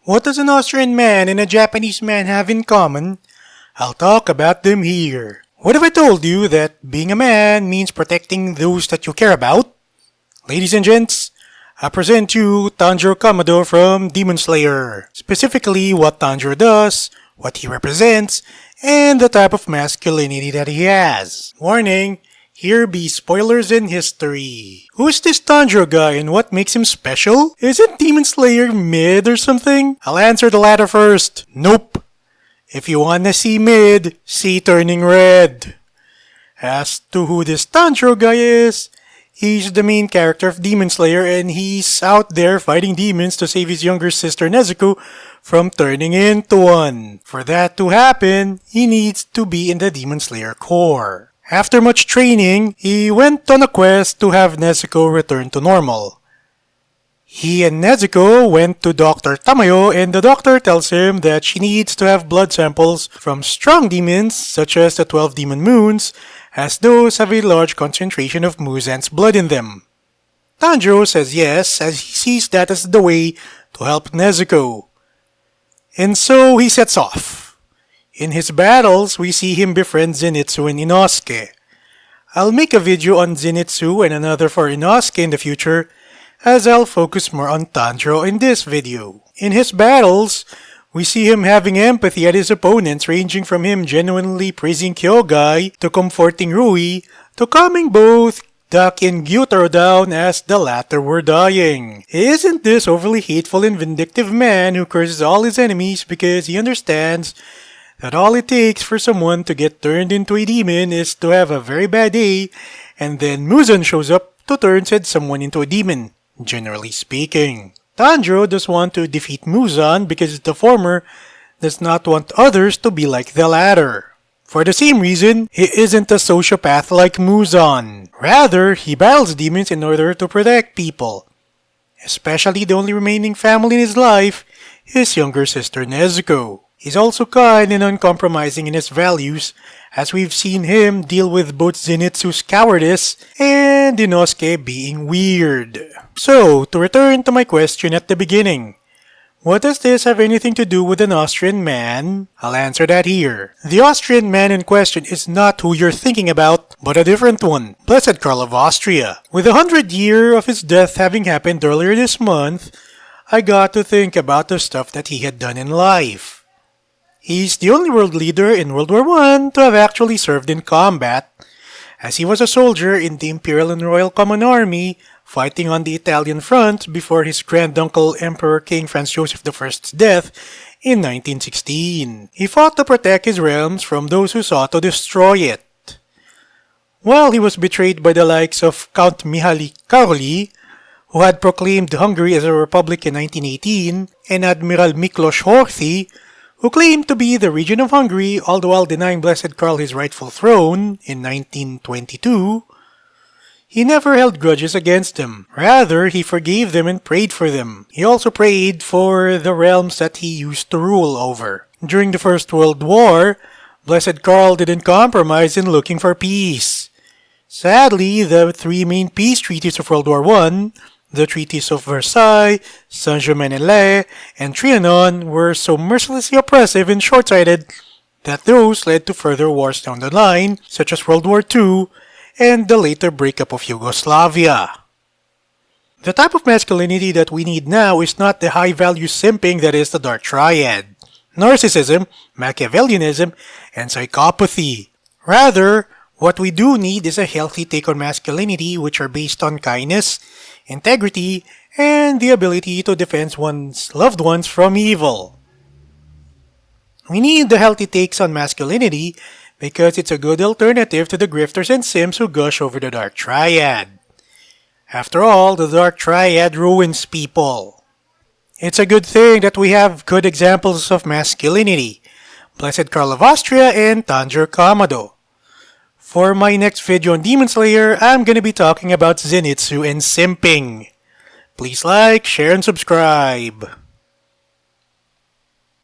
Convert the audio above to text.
What does an Austrian man and a Japanese man have in common? I'll talk about them here. What if I told you that being a man means protecting those that you care about? Ladies and gents, I present you Tanjiro Kamado from Demon Slayer. Specifically what Tanjiro does, what he represents, and the type of masculinity that he has. Warning, here be spoilers in history. Who's this Tanjiro guy and what makes him special? Isn't Demon Slayer mid or something? I'll answer the latter first. Nope. If you wanna see mid, see turning red. As to who this Tanjiro guy is, he's the main character of Demon Slayer and he's out there fighting demons to save his younger sister Nezuko from turning into one. For that to happen, he needs to be in the Demon Slayer Corps. After much training, he went on a quest to have Nezuko return to normal. He and Nezuko went to Dr. Tamayo and the doctor tells him that she needs to have blood samples from strong demons such as the 12 demon moons, as those have a large concentration of Muzan's blood in them. Tanjiro says yes, as he sees that as the way to help Nezuko. And so he sets off. In his battles, we see him befriend Zenitsu and Inosuke. I'll make a video on Zenitsu and another for Inosuke in the future, as I'll focus more on Tanjiro in this video. In his battles, we see him having empathy at his opponents, ranging from him genuinely praising Kyogai, to comforting Rui, to calming both Daki and Gyutaro down as the latter were dying. Isn't this overly hateful and vindictive man who curses all his enemies because he understands that all it takes for someone to get turned into a demon is to have a very bad day, and then Muzan shows up to turn said someone into a demon, generally speaking. Tanjiro does want to defeat Muzan because the former does not want others to be like the latter. For the same reason, he isn't a sociopath like Muzan. Rather, he battles demons in order to protect people, especially the only remaining family in his life, his younger sister Nezuko. He's also kind and uncompromising in his values, as we've seen him deal with both Zenitsu's cowardice and Inosuke being weird. So, to return to my question at the beginning, what does this have anything to do with an Austrian man? I'll answer that here. The Austrian man in question is not who you're thinking about, but a different one, Blessed Karl of Austria. With the 100th year of his death having happened earlier this month, I got to think about the stuff that he had done in life. He's the only world leader in World War I to have actually served in combat, as he was a soldier in the Imperial and Royal Common Army fighting on the Italian front before his granduncle Emperor King Franz Joseph I's death in 1916. He fought to protect his realms from those who sought to destroy it. While he was betrayed by the likes of Count Mihaly Karolyi, who had proclaimed Hungary as a republic in 1918, and Admiral Miklos Horthy, who claimed to be the region of Hungary all the while denying Blessed Karl his rightful throne in 1922, he never held grudges against them. Rather, he forgave them and prayed for them. He also prayed for the realms that he used to rule over. During the First World War, Blessed Karl didn't compromise in looking for peace. Sadly, the three main peace treaties of World War I, the treaties of Versailles, Saint-Germain-en-Laye, and Trianon were so mercilessly oppressive and short-sighted that those led to further wars down the line, such as World War II and the later breakup of Yugoslavia. The type of masculinity that we need now is not the high-value simping that is the Dark Triad, narcissism, Machiavellianism, and psychopathy. Rather, what we do need is a healthy take on masculinity which are based on kindness, integrity, and the ability to defend one's loved ones from evil. We need the healthy takes on masculinity because it's a good alternative to the grifters and simps who gush over the Dark Triad. After all, the Dark Triad ruins people. It's a good thing that we have good examples of masculinity, Blessed Karl of Austria and Tanjiro Kamado. For my next video on Demon Slayer, I'm gonna be talking about Zenitsu and simping. Please like, share, and subscribe.